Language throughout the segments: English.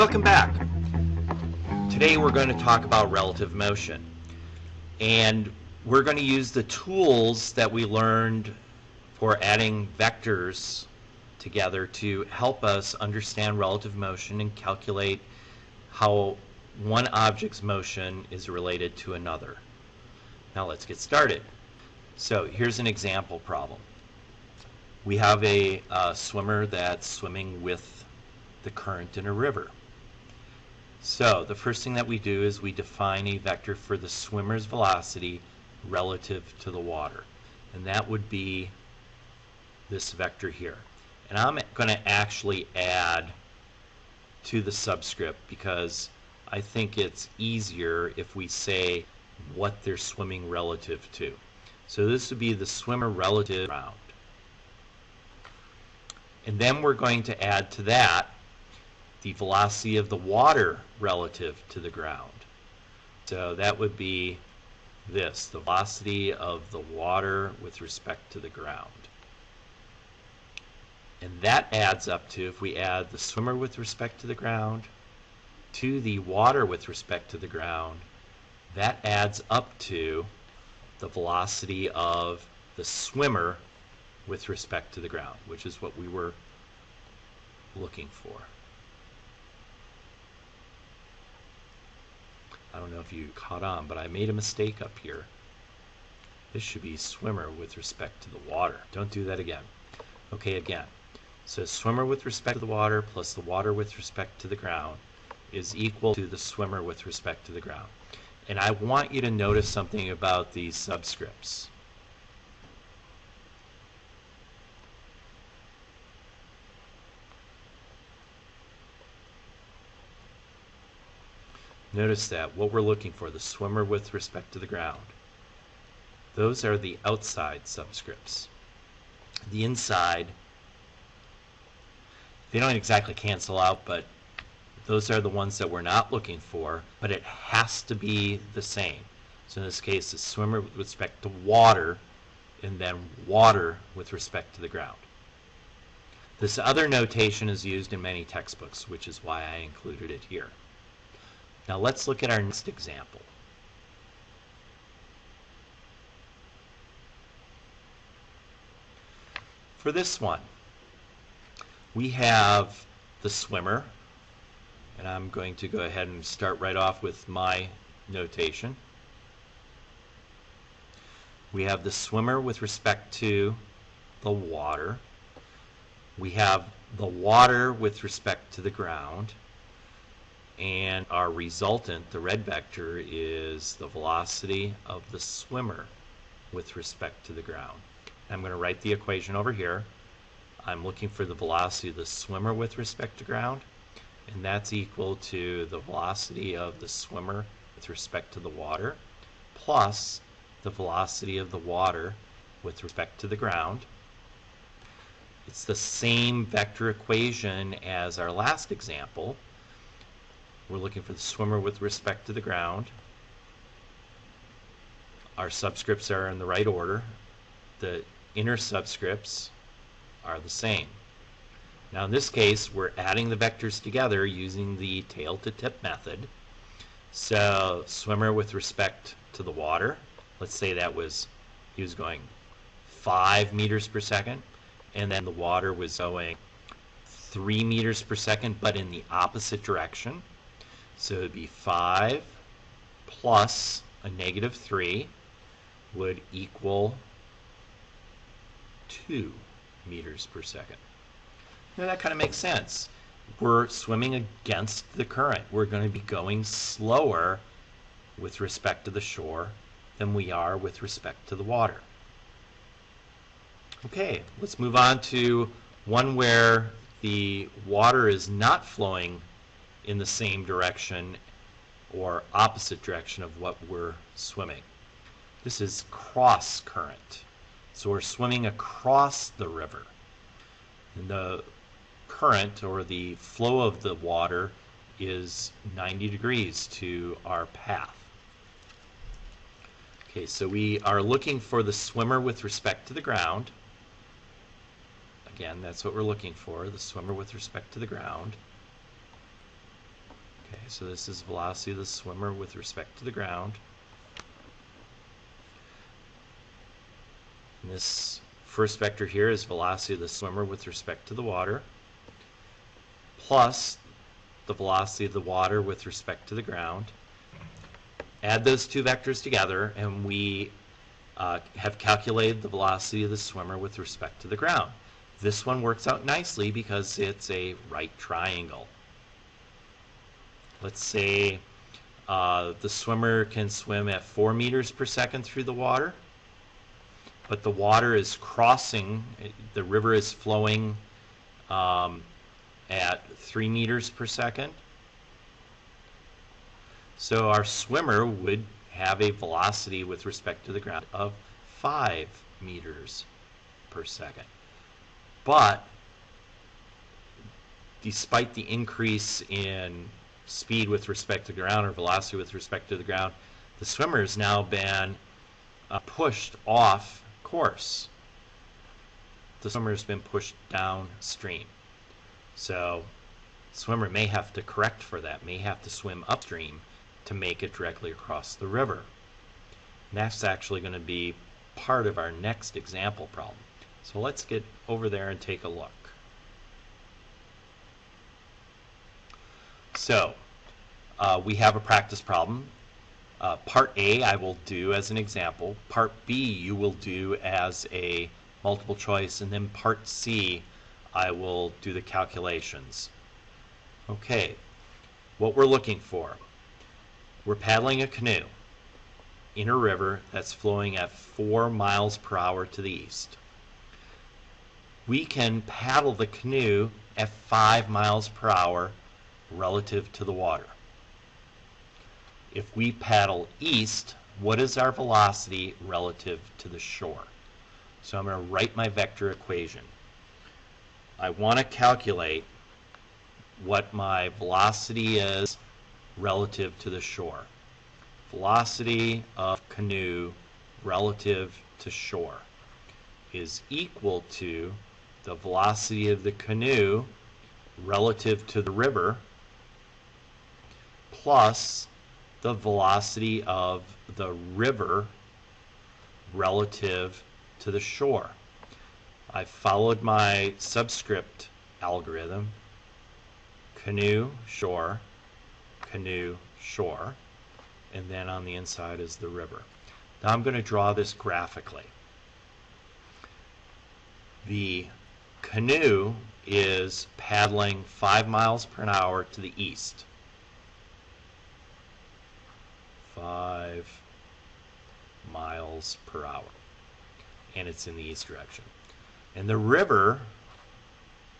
Welcome back. Today we're going to talk about relative motion, and we're going to use the tools that we learned for adding vectors together to help us understand relative motion and calculate how one object's motion is related to another. Now let's get started. So here's an example problem. We have a swimmer that's swimming with the current in a river. So the first thing that we do is we define a vector for the swimmer's velocity relative to the water. And that would be this vector here. And I'm going to actually add to the subscript because I think it's easier if we say what they're swimming relative to. So this would be the swimmer relative to the ground. And then we're going to add to that the velocity of the water relative to the ground. So that would be this, the velocity of the water with respect to the ground. And that adds up to, if we add the swimmer with respect to the ground to the water with respect to the ground, that adds up to the velocity of the swimmer with respect to the ground, which is what we were looking for. I don't know if you caught on, but I made a mistake up here. This should be swimmer with respect to the water. Don't do that again. Okay, again. So swimmer with respect to the water plus the water with respect to the ground is equal to the swimmer with respect to the ground. And I want you to notice something about these subscripts. Notice that what we're looking for, the swimmer with respect to the ground, those are the outside subscripts. The inside, they don't exactly cancel out, but those are the ones that we're not looking for, but it has to be the same. So in this case, the swimmer with respect to water, and then water with respect to the ground. This other notation is used in many textbooks, which is why I included it here. Now let's look at our next example. For this one, we have the swimmer, and I'm going to go ahead and start right off with my notation. We have the swimmer with respect to the water. We have the water with respect to the ground. And our resultant, the red vector, is the velocity of the swimmer with respect to the ground. I'm going to write the equation over here. I'm looking for the velocity of the swimmer with respect to ground, and that's equal to the velocity of the swimmer with respect to the water plus the velocity of the water with respect to the ground. It's the same vector equation as our last example. We're looking for the swimmer with respect to the ground. Our subscripts are in the right order. The inner subscripts are the same. Now in this case, we're adding the vectors together using the tail to tip method. So swimmer with respect to the water, let's say that was, he was going 5 meters per second, and then the water was going 3 meters per second, but in the opposite direction. So it would be 5 plus a negative 3 would equal 2 meters per second. Now that kind of makes sense. We're swimming against the current. We're going to be going slower with respect to the shore than we are with respect to the water. Okay, let's move on to one where the water is not flowing in the same direction or opposite direction of what we're swimming. This is cross current. So we're swimming across the river. And the current, or the flow of the water, is 90 degrees to our path. Okay, so we are looking for the swimmer with respect to the ground. Again, that's what we're looking for, the swimmer with respect to the ground. Okay, so this is velocity of the swimmer with respect to the ground. And this first vector here is velocity of the swimmer with respect to the water, plus the velocity of the water with respect to the ground. Add those two vectors together, and we have calculated the velocity of the swimmer with respect to the ground. This one works out nicely because it's a right triangle. Let's say the swimmer can swim at 4 meters per second through the water, but the water is crossing, the river is flowing at 3 meters per second. So our swimmer would have a velocity with respect to the ground of 5 meters per second. But despite the increase in speed with respect to the ground, or velocity with respect to the ground, the swimmer has now been pushed off course. The swimmer has been pushed downstream. So the swimmer may have to correct for that, may have to swim upstream to make it directly across the river. And that's actually going to be part of our next example problem. So let's get over there and take a look. So we have a practice problem. Part A I will do as an example. Part B you will do as a multiple choice, and then part C I will do the calculations. Okay, what we're looking for. We're paddling a canoe in a river that's flowing at 4 miles per hour to the east. We can paddle the canoe at 5 miles per hour relative to the water. If we paddle east, what is our velocity relative to the shore? So I'm going to write my vector equation. I want to calculate what my velocity is relative to the shore. Velocity of canoe relative to shore is equal to the velocity of the canoe relative to the river plus the velocity of the river relative to the shore. I followed my subscript algorithm. Canoe, shore, and then on the inside is the river. Now I'm going to draw this graphically. The canoe is paddling 5 miles per hour to the east. 5 miles per hour. And it's in the east direction. And the river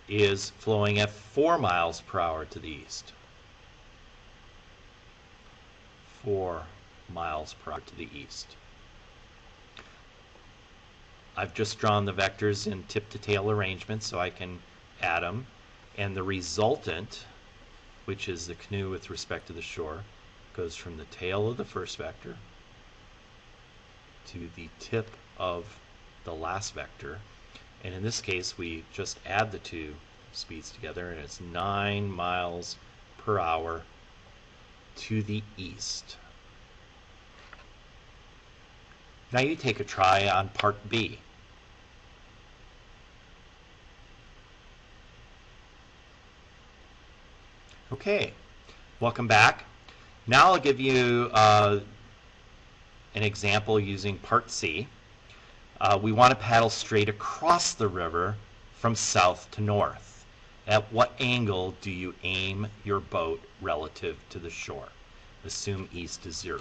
is flowing at 4 miles per hour to the east. 4 miles per hour to the east. I've just drawn the vectors in tip-to-tail arrangement so I can add them. And the resultant, which is the canoe with respect to the shore, goes from the tail of the first vector to the tip of the last vector. And in this case, we just add the two speeds together, and it's 9 miles per hour to the east. Now you take a try on part B. Okay, welcome back. Now I'll give you an example using part C. We want to paddle straight across the river from south to north. At what angle do you aim your boat relative to the shore? Assume east is 0.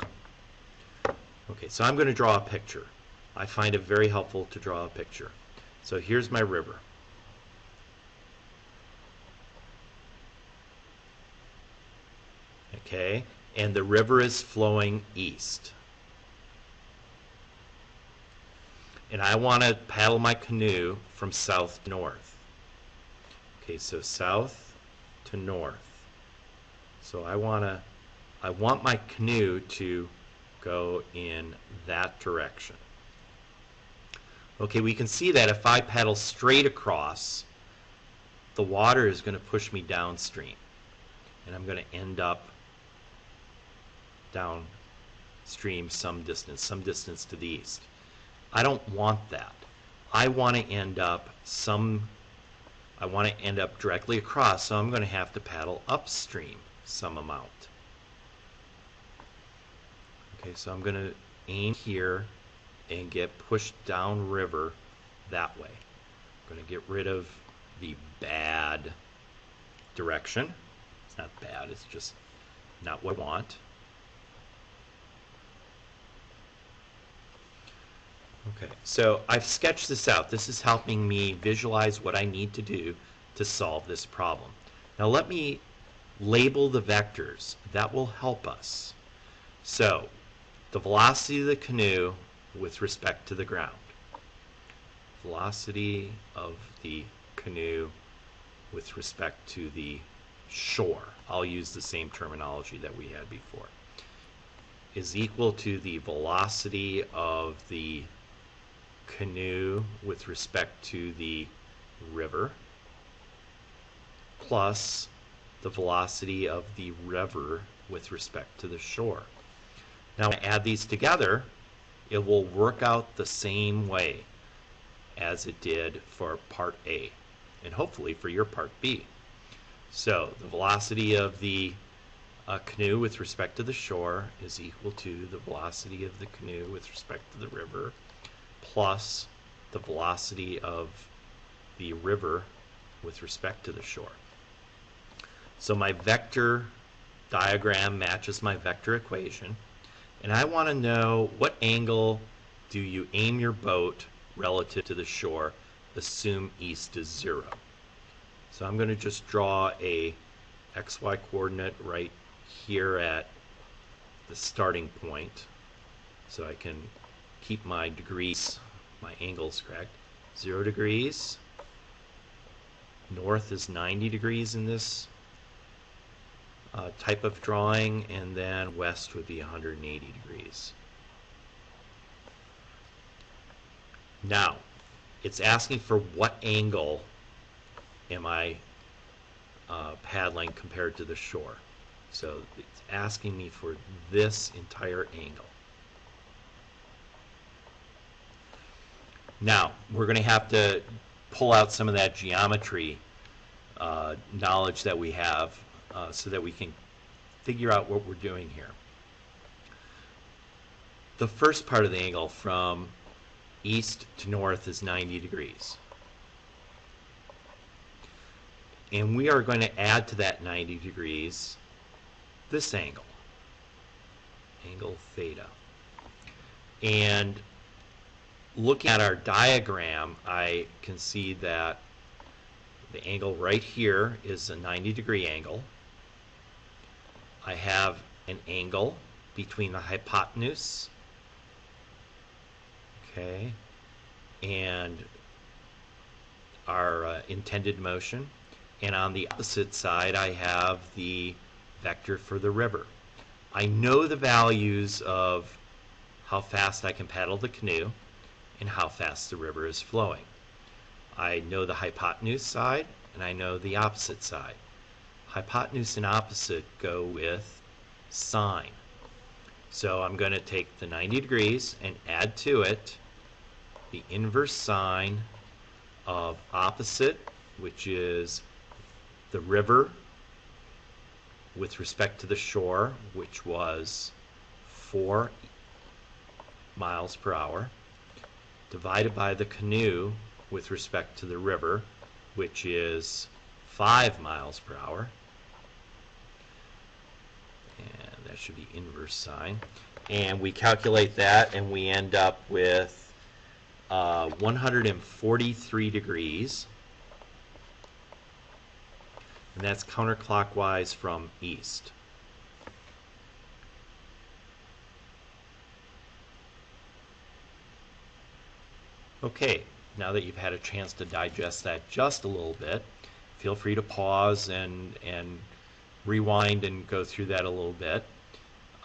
Okay, so I'm going to draw a picture. I find it very helpful to draw a picture. So here's my river. Okay, and the river is flowing east. And I want to paddle my canoe from south to north. Okay, so south to north. So I want my canoe to go in that direction. Okay, we can see that if I paddle straight across, the water is going to push me downstream. And I'm going to end up downstream some distance to the east. I don't want that. I want to end up directly across, so I'm going to have to paddle upstream some amount. Okay, so I'm going to aim here and get pushed downriver that way. I'm going to get rid of the bad direction. It's not bad, it's just not what I want. Okay, so I've sketched this out. This is helping me visualize what I need to do to solve this problem. Now let me label the vectors. That will help us. So, the velocity of the canoe with respect to the ground. Velocity of the canoe with respect to the shore. I'll use the same terminology that we had before. Is equal to the velocity of the canoe with respect to the river plus the velocity of the river with respect to the shore. Now, when I add these together, it will work out the same way as it did for part A, and hopefully for your part B. So the velocity of the canoe with respect to the shore is equal to the velocity of the canoe with respect to the river plus the velocity of the river with respect to the shore. So my vector diagram matches my vector equation, and I want to know what angle do you aim your boat relative to the shore, assume east is 0. So I'm going to just draw a xy coordinate right here at the starting point so I can keep my degrees, my angles correct. 0 degrees. North is 90 degrees in this type of drawing, and then west would be 180 degrees. Now, it's asking for what angle am I paddling compared to the shore. So it's asking me for this entire angle. Now, we're going to have to pull out some of that geometry knowledge that we have so that we can figure out what we're doing here. The first part of the angle from east to north is 90 degrees. And we are going to add to that 90 degrees this angle, angle theta. And looking at our diagram, I can see that the angle right here is a 90-degree angle. I have an angle between the hypotenuse, okay, and our intended motion. And on the opposite side, I have the vector for the river. I know the values of how fast I can paddle the canoe and how fast the river is flowing. I know the hypotenuse side, and I know the opposite side. Hypotenuse and opposite go with sine. So I'm going to take the 90 degrees and add to it the inverse sine of opposite, which is the river with respect to the shore, which was 4 miles per hour, divided by the canoe with respect to the river, which is 5 miles per hour. And that should be inverse sine. And we calculate that, and we end up with 143 degrees. And that's counterclockwise from east. Okay, now that you've had a chance to digest that just a little bit, feel free to pause and rewind and go through that a little bit.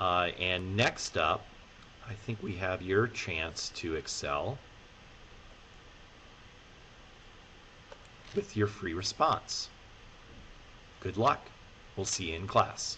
And next up, I think we have your chance to excel with your free response. Good luck. We'll see you in class.